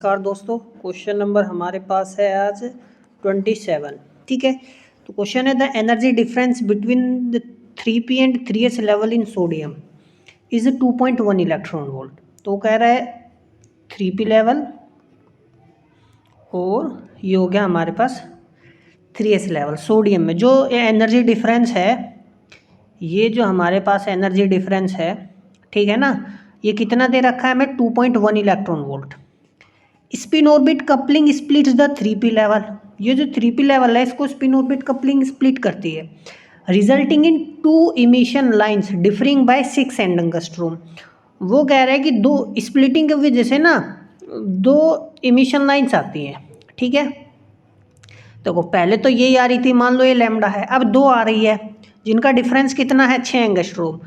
नमस्कार दोस्तों, question number हमारे पास है आज 27। ठीक है, तो क्वेश्चन है the energy difference between the 3p and 3s level in sodium is 2.1 electron volt. तो कह रहा है 3p लेवल और ये हो गया हमारे पास 3s लेवल सोडियम में। जो एनर्जी डिफरेंस है, ये जो हमारे पास एनर्जी डिफरेंस है, ठीक है ना, ये कितना दे रखा है हमें? 2.1 electron volt. Spin orbit coupling splits the 3p level. ये जो 3p लेवल है, इसको स्पिन ऑर्बिट कपलिंग स्प्लिट करती है, resulting in 2 emission lines differing by 6 angstrom. वो कह रहा है कि दो स्प्लिटिंग की वजह से ना 2 इमिशन लाइंस आती हैं। ठीक है, देखो पहले तो यही आ रही थी, मान लो ये लैम्डा है, अब 2 आ रही है जिनका डिफरेंस कितना है? 6 एंगस्ट्रोम।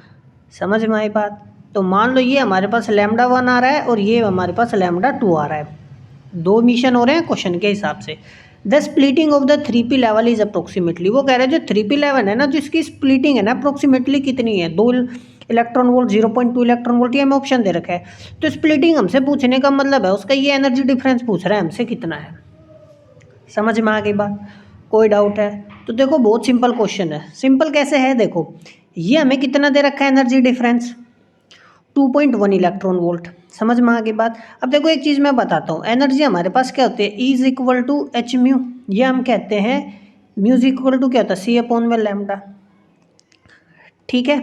समझ में आई बात? तो मान लो ये हमारे पास लैम्डा 1 आ रहा है और ये हमारे पास लैम्डा 2 आ रहा है, 2 मिशन हो रहे हैं क्वेश्चन के हिसाब से। The splitting of the 3p level is approximately. वो कह रहे हैं जो 3p लेवल है ना, जो इसकी स्प्लिटिंग है ना, अप्रोक्सीमेटली कितनी है? 2 इलेक्ट्रॉन वोल्ट, 0.2 इलेक्ट्रॉन वोल्ट, ये हमें ऑप्शन दे रखा है। तो स्प्लिटिंग हमसे पूछने का मतलब है उसका ये एनर्जी डिफरेंस पूछ रहा है हमसे कितना है। समझ में आ गई बात? कोई डाउट है? तो देखो बहुत सिंपल क्वेश्चन है। सिंपल कैसे है? देखो ये हमें कितना दे रखा है एनर्जी डिफरेंस? 2.1 electron volt. समझ में आ गई बात? अब देखो एक चीज़ मैं बताता हूँ, एनर्जी हमारे पास क्या होती है? E is equal to H mu. ये हम कहते हैं म्यू इज इक्वल टू क्या होता है? सी अपॉन में लैम्डा। ठीक है,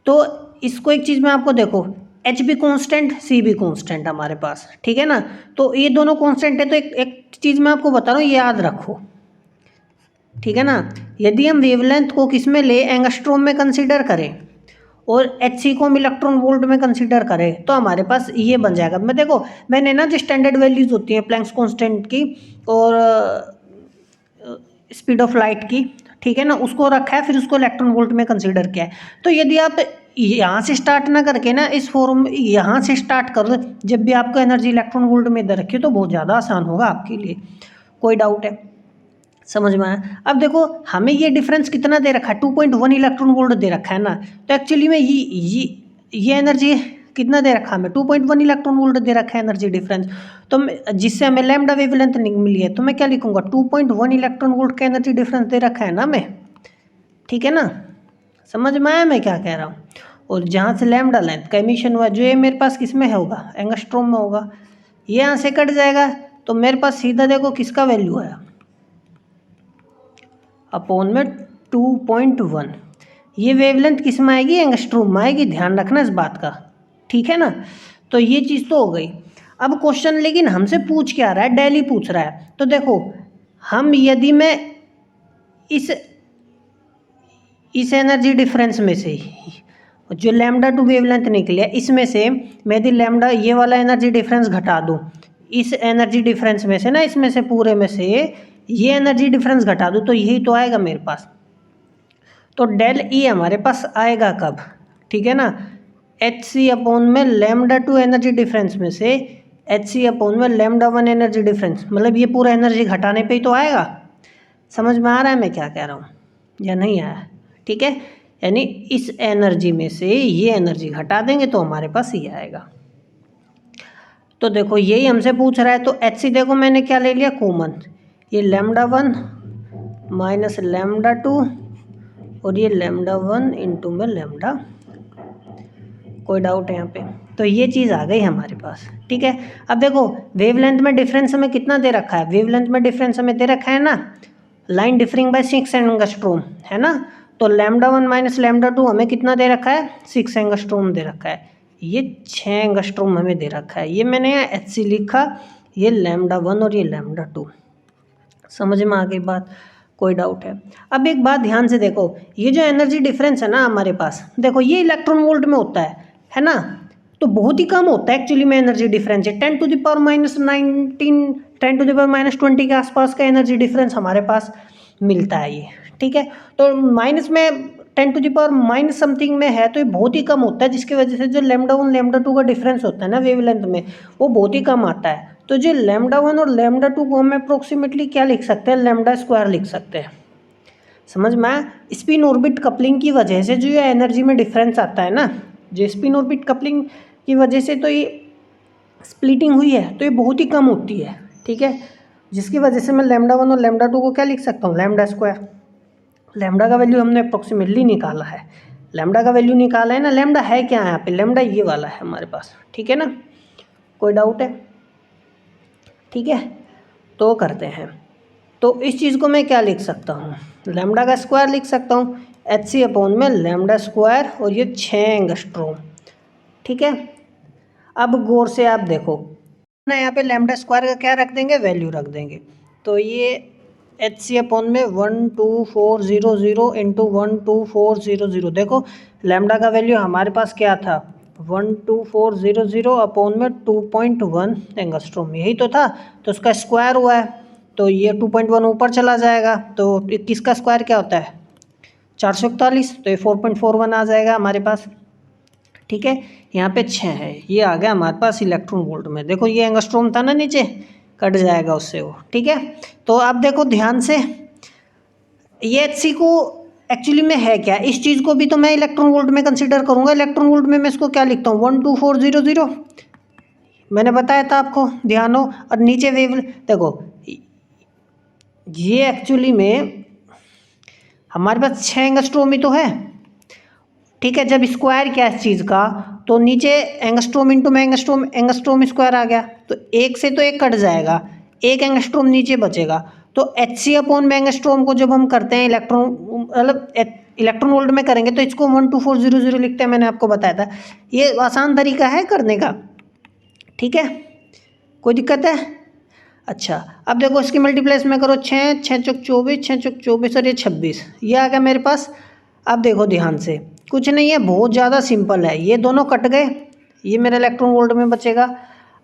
तो इसको एक चीज़ में आपको देखो, एच भी कॉन्स्टेंट, सी भी कॉन्स्टेंट हमारे पास। ठीक है ना, तो ये दोनों कॉन्स्टेंट है, तो एक चीज़ मैं आपको बता रहा हूँ, याद रखो। ठीक है ना, यदि हम वेवलेंथ को किस में ले? एंगस्ट्रोम में कंसीडर करें और एच सी को हम इलेक्ट्रॉन वोल्ट में कंसीडर करें, तो हमारे पास ये बन जाएगा। मैं देखो मैंने ना जो स्टैंडर्ड वैल्यूज होती हैं प्लैंक्स कांस्टेंट की और स्पीड ऑफ लाइट की, ठीक है ना, उसको रखा है, फिर उसको इलेक्ट्रॉन वोल्ट में कंसीडर किया है। तो यदि आप यहाँ से स्टार्ट ना करके ना इस फॉर्म यहाँ से स्टार्ट कर, जब भी आपको एनर्जी इलेक्ट्रॉन वोल्ट में दे रखी है, तो बहुत ज़्यादा आसान होगा आपके लिए। कोई डाउट है? समझ में आया? अब देखो हमें ये डिफरेंस कितना दे रखा है? 2.1 इलेक्ट्रॉन वोल्ट दे रखा है ना, तो एक्चुअली में ये एनर्जी कितना दे रखा है हमें? 2.1 इलेक्ट्रॉन वोल्ट दे रखा है एनर्जी डिफरेंस। तो जिससे हमें लैम्डा वेवलेंथ मिली है, तो मैं क्या लिखूंगा? 2.1 इलेक्ट्रॉन वोल्ट का एनर्जी डिफरेंस दे रखा है ना हमें। ठीक है ना, समझ में आया मैं क्या कह रहा हूँ? और जहाँ से लैम्डा लेंथ का एमिशन हुआ, जो ये मेरे पास किस में होगा? एंगस्ट्रोम में होगा। ये यहाँ से कट जाएगा, तो मेरे पास सीधा देखो किसका वैल्यू है अपॉन में 2.1। ये वेवलेंथ किस में आएगी? एंगस्ट्रोम में आएगी, ध्यान रखना इस बात का। ठीक है ना, तो ये चीज़ तो हो गई। अब क्वेश्चन लेकिन हमसे पूछ क्या रहा है? डेली पूछ रहा है। तो देखो हम यदि मैं इस एनर्जी डिफरेंस में से जो लैम्डा टू वेवलेंथ निकली है, इसमें से मैं यदि लैम्डा ये वाला एनर्जी डिफरेंस घटा दूँ इस एनर्जी डिफरेंस में से ना, इसमें से पूरे में से ये एनर्जी डिफरेंस घटा दूँ, तो यही तो आएगा मेरे पास। तो डेल ई हमारे पास आएगा कब? ठीक है ना, एच सी अपॉन में लैम्डा टू एनर्जी डिफरेंस में से एच सी अपॉन में लैम्डा 1 एनर्जी डिफरेंस, मतलब ये पूरा एनर्जी घटाने पे ही तो आएगा। समझ में आ रहा है मैं क्या कह रहा हूँ या नहीं आया? ठीक है, यानी इस एनर्जी में से ये एनर्जी घटा देंगे तो हमारे पास ये आएगा। तो देखो यही हमसे पूछ रहा है, तो एच सी देखो मैंने क्या ले लिया? कॉमन। ये लैम्डा 1 माइनस लैम्डा 2 और ये लैम्डा 1 इंटू में लैम्डा। कोई डाउट है यहाँ पे? तो ये चीज़ आ गई हमारे पास। ठीक है, अब देखो वेवलेंथ में डिफरेंस हमें कितना दे रखा है? वेवलेंथ में डिफरेंस हमें दे रखा है ना, लाइन डिफरिंग बाय 6 एंगस्ट्रोम, है ना। तो लैम्डा 1 माइनस लैम्डा 2 हमें कितना दे रखा है? 6 एंगस्ट्रोम दे रखा है। ये 6 एंगस्ट्रोम हमें दे रखा है। ये मैंने यहाँ एच सी लिखा, ये लैम्डा 1 और ये लैम्डा 2। समझ में आ गई बात? कोई डाउट है? अब एक बात ध्यान से देखो, ये जो एनर्जी डिफरेंस है ना हमारे पास, देखो ये इलेक्ट्रॉन वोल्ट में होता है ना, तो बहुत ही कम होता है एक्चुअली में एनर्जी डिफरेंस है। 10 to the power minus 19, 10 to the power minus 20 के आसपास का एनर्जी डिफरेंस हमारे पास मिलता है ये। ठीक है, तो माइनस में 10 to the power minus something में है, तो ये बहुत ही कम होता है, जिसकी वजह से जो लैम्डा 1 लैम्डा 2 का डिफरेंस होता है ना वेवलेंथ में, वो बहुत ही कम आता है। तो जो लैम्डा 1 और लैम्डा 2 को हम अप्रोक्सीमेटली क्या लिख सकते हैं? लैम्डा स्क्वायर लिख सकते हैं। समझ में आया? स्पिन ऑर्बिट कपलिंग की वजह से जो ये एनर्जी में डिफरेंस आता है ना, जो स्पिन ऑर्बिट कपलिंग की वजह से, तो ये स्प्लिटिंग हुई है तो ये बहुत ही कम होती है, ठीक है, जिसकी वजह से मैं लैम्डा 1 और लैम्डा 2 को क्या लिख सकता हूँ, लैम्डा स्क्वायर। लैम्डा का वैल्यू हमने अप्रोक्सीमेटली निकाला है, लैम्डा का वैल्यू निकाला है ना। लैम्डा है क्या यहाँ पे, लैम्डा ये वाला है हमारे पास, ठीक है ना, कोई डाउट है, ठीक है। तो करते हैं, तो इस चीज़ को मैं क्या लिख सकता हूँ, लैम्डा का स्क्वायर लिख सकता हूँ, HC अपॉन में लैम्डा स्क्वायर और ये 6 एंगस्ट्रोम, ठीक है। अब गौर से आप देखो ना, यहाँ पे लैम्डा स्क्वायर का क्या रख देंगे, वैल्यू रख देंगे। तो ये HC अपॉन में 12400 इंटू 12400, देखो लैम्डा का वैल्यू हमारे पास क्या था, 12400 अपॉन में 2.1 एंगस्ट्रोम, यही तो था। तो उसका स्क्वायर हुआ है तो ये 2.1 ऊपर चला जाएगा, तो किसका स्क्वायर क्या होता है, 441, तो ये 4.41 आ जाएगा हमारे पास, ठीक है। यहाँ पे 6 है, ये आ गया हमारे पास इलेक्ट्रॉन वोल्ट में। देखो ये एंगस्ट्रोम था ना, नीचे कट जाएगा उससे वो, ठीक है। तो अब देखो ध्यान से, ये HC को एक्चुअली में है क्या, इस चीज़ को भी तो मैं इलेक्ट्रॉन वोल्ट में कंसीडर करूँगा। इलेक्ट्रॉन वोल्ट में मैं इसको क्या लिखता हूँ, 12400, मैंने बताया था आपको, ध्यान हो। और नीचे वेव देखो, ये एक्चुअली में हमारे पास 6 एंगस्ट्रोम ही तो है, ठीक है। जब स्क्वायर किया इस चीज़ का तो नीचे एंगस्ट्रोम इंटू में एंगस्ट्रोम, एंगस्ट्रोम स्क्वायर आ गया, तो एक से तो एक कट जाएगा, एक एंगस्ट्रोम नीचे बचेगा। तो HC अपॉन में एंगस्ट्रोम को जब हम करते हैं इलेक्ट्रॉन, मतलब इलेक्ट्रॉन वोल्ट में करेंगे तो इसको 12400 लिखते हैं, मैंने आपको बताया था। ये आसान तरीका है करने का, ठीक है, कोई दिक्कत है। अच्छा अब देखो इसकी मल्टीप्लाई में करो, 6 6 चौक 24, 6 चौक 24 और ये 26, ये आ गया मेरे पास। अब देखो ध्यान से, कुछ नहीं है, बहुत ज़्यादा सिंपल है, ये दोनों कट गए, ये मेरा इलेक्ट्रॉन वोल्ट में बचेगा।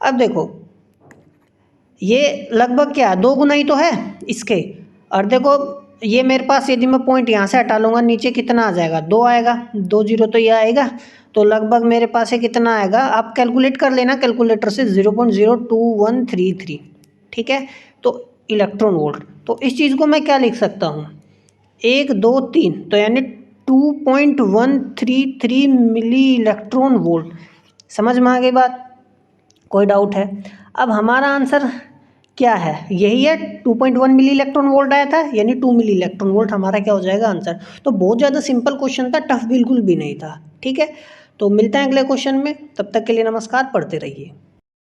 अब देखो ये लगभग क्या है, 2 गुना ही तो है इसके। और देखो ये मेरे पास, यदि मैं पॉइंट यहाँ से हटा लूँगा, नीचे कितना आ जाएगा, 2 आएगा, 2 जीरो तो ये आएगा, तो लगभग मेरे पास ये कितना आएगा, आप कैलकुलेट कर लेना कैलकुलेटर से, 0.02133, ठीक है। तो इलेक्ट्रॉन वोल्ट, तो इस चीज़ को मैं क्या लिख सकता हूँ, 1 2 3, तो यानी 2.133 मिली इलेक्ट्रॉन वोल्ट। समझ में आ गई बात, कोई डाउट है। अब हमारा आंसर क्या है, यही है, 2.1 मिली इलेक्ट्रॉन वोल्ट आया था, यानी 2 मिली इलेक्ट्रॉन वोल्ट हमारा क्या हो जाएगा आंसर। तो बहुत ज़्यादा सिंपल क्वेश्चन था, टफ बिल्कुल भी नहीं था, ठीक है। तो मिलते हैं अगले क्वेश्चन में, तब तक के लिए नमस्कार, पढ़ते रहिए।